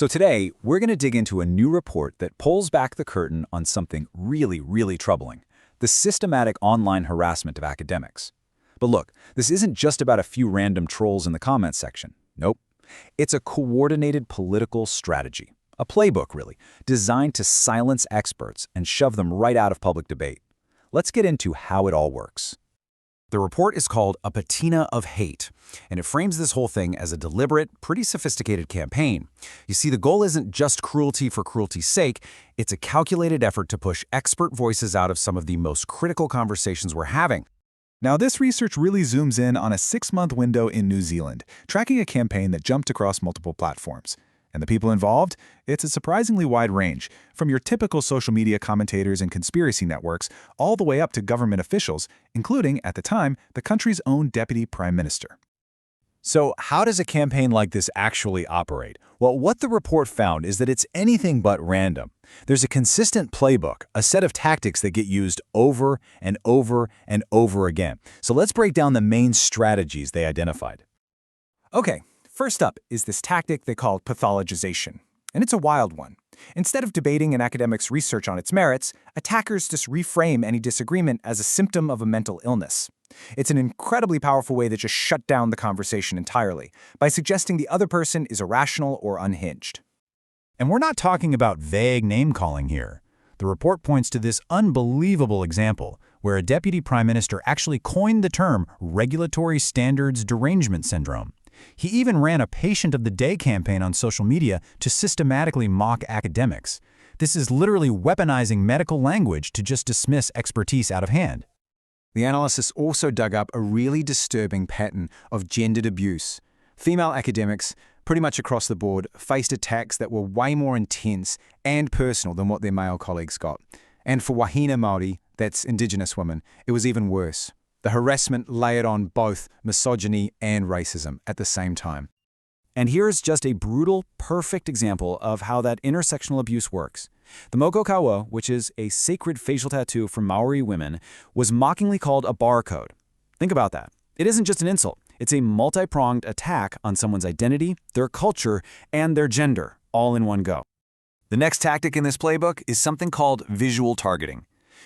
So today, we're going to dig into a new report that pulls back the curtain on something really troubling: the systematic online harassment of academics. But look, this isn't just about a few random trolls in the comments section. Nope. It's a coordinated political strategy, a playbook really, designed to silence experts and shove them right out of public debate. Let's get into how it all works. The report is called A Patina of Hate, and it frames this whole thing as a deliberate, pretty sophisticated campaign. You see, the goal isn't just cruelty for cruelty's sake, it's a calculated effort to push expert voices out of some of the most critical conversations we're having. Now, this research really zooms in on a 6-month window in New Zealand, tracking a campaign that jumped across multiple platforms. And the people involved? It's a surprisingly wide range, from your typical social media commentators and conspiracy networks, all the way up to government officials, including, at the time, the country's own deputy prime minister. So how does a campaign like this actually operate? Well, what the report found is that it's anything but random. There's a consistent playbook, a set of tactics that get used over and over and over again. So let's break down the main strategies they identified. Okay, first up is this tactic they call pathologization. And it's a wild one. Instead of debating an academic's research on its merits, attackers just reframe any disagreement as a symptom of a mental illness. It's an incredibly powerful way that just shut down the conversation entirely, by suggesting the other person is irrational or unhinged. And we're not talking about vague name-calling here. The report points to this unbelievable example, where a deputy prime minister actually coined the term regulatory standards derangement syndrome. He even ran a patient of the day campaign on social media to systematically mock academics. This is literally weaponizing medical language to just dismiss expertise out of hand. The analysis also dug up a really disturbing pattern of gendered abuse. Female academics, pretty much across the board, faced attacks that were way more intense and personal than what their male colleagues got. And for Wāhine Māori, that's Indigenous women, it was even worse. The harassment layered on both misogyny and racism at the same time. And here's just a brutal, perfect example of how that intersectional abuse works. The moko kauae, which is a sacred facial tattoo for Maori women, was mockingly called a barcode. Think about that. It isn't just an insult. It's a multi-pronged attack on someone's identity, their culture, and their gender, all in one go. The next tactic in this playbook is something called visual targeting.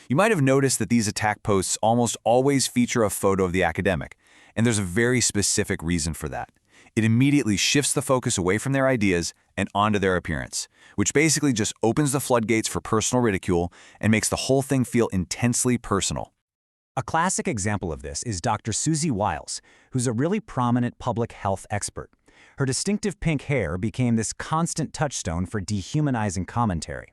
You might have noticed that these attack posts almost always feature a photo of the academic, and there's a very specific reason for that. It immediately shifts the focus away from their ideas and onto their appearance, which basically just opens the floodgates for personal ridicule and makes the whole thing feel intensely personal. A classic example of this is Dr. Susie Wiles, who's a really prominent public health expert. Her distinctive pink hair became this constant touchstone for dehumanizing commentary.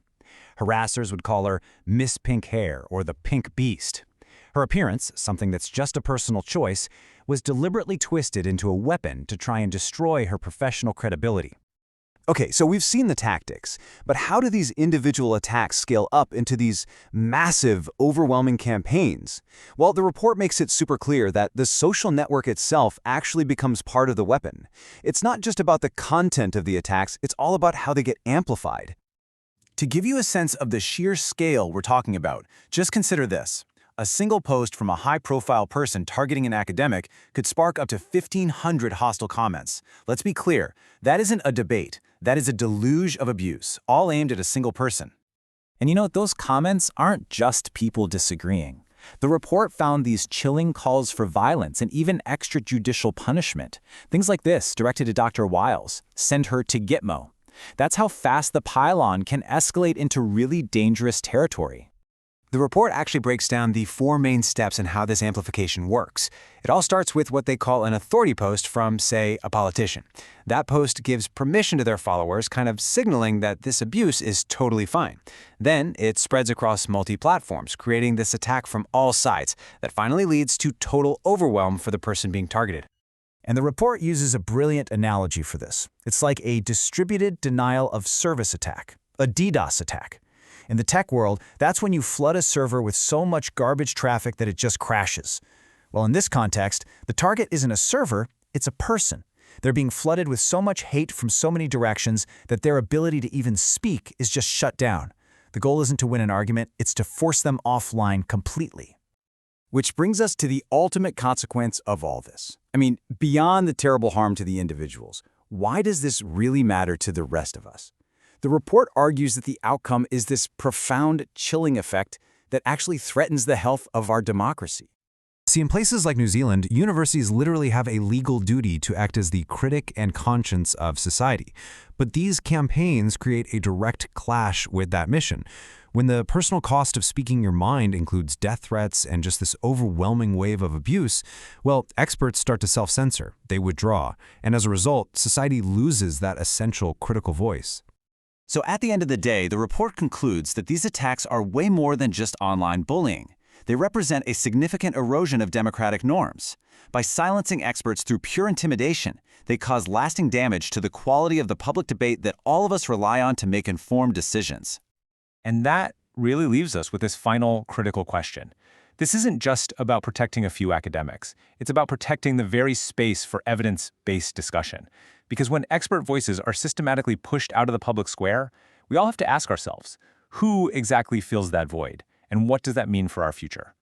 Harassers would call her Miss Pink Hair or the Pink Beast. Her appearance, something that's just a personal choice, was deliberately twisted into a weapon to try and destroy her professional credibility. Okay, so we've seen the tactics, but how do these individual attacks scale up into these massive, overwhelming campaigns? Well, the report makes it super clear that the social network itself actually becomes part of the weapon. It's not just about the content of the attacks, it's all about how they get amplified. To give you a sense of the sheer scale we're talking about, just consider this. A single post from a high-profile person targeting an academic could spark up to 1,500 hostile comments. Let's be clear, that isn't a debate. That is a deluge of abuse, all aimed at a single person. And you know, those comments aren't just people disagreeing. The report found these chilling calls for violence and even extrajudicial punishment. Things like this, directed to Dr. Wiles, send her to Gitmo. That's how fast the pile-on can escalate into really dangerous territory. The report actually breaks down the 4 main steps in how this amplification works. It all starts with what they call an authority post from, say, a politician. That post gives permission to their followers, kind of signaling that this abuse is totally fine. Then it spreads across multi-platforms, creating this attack from all sides that finally leads to total overwhelm for the person being targeted. And the report uses a brilliant analogy for this. It's like a distributed denial of service attack, a DDoS attack. In the tech world, that's when you flood a server with so much garbage traffic that it just crashes. Well, in this context, the target isn't a server, it's a person. They're being flooded with so much hate from so many directions that their ability to even speak is just shut down. The goal isn't to win an argument, it's to force them offline completely. Which brings us to the ultimate consequence of all this. I mean, beyond the terrible harm to the individuals, why does this really matter to the rest of us? The report argues that the outcome is this profound chilling effect that actually threatens the health of our democracy. See, in places like New Zealand, universities literally have a legal duty to act as the critic and conscience of society. But these campaigns create a direct clash with that mission. When the personal cost of speaking your mind includes death threats and just this overwhelming wave of abuse, well, experts start to self-censor, they withdraw, and as a result, society loses that essential critical voice. So at the end of the day, the report concludes that these attacks are way more than just online bullying. They represent a significant erosion of democratic norms. By silencing experts through pure intimidation, they cause lasting damage to the quality of the public debate that all of us rely on to make informed decisions. And that really leaves us with this final critical question. This isn't just about protecting a few academics. It's about protecting the very space for evidence-based discussion. Because when expert voices are systematically pushed out of the public square, we all have to ask ourselves, who exactly fills that void? And what does that mean for our future?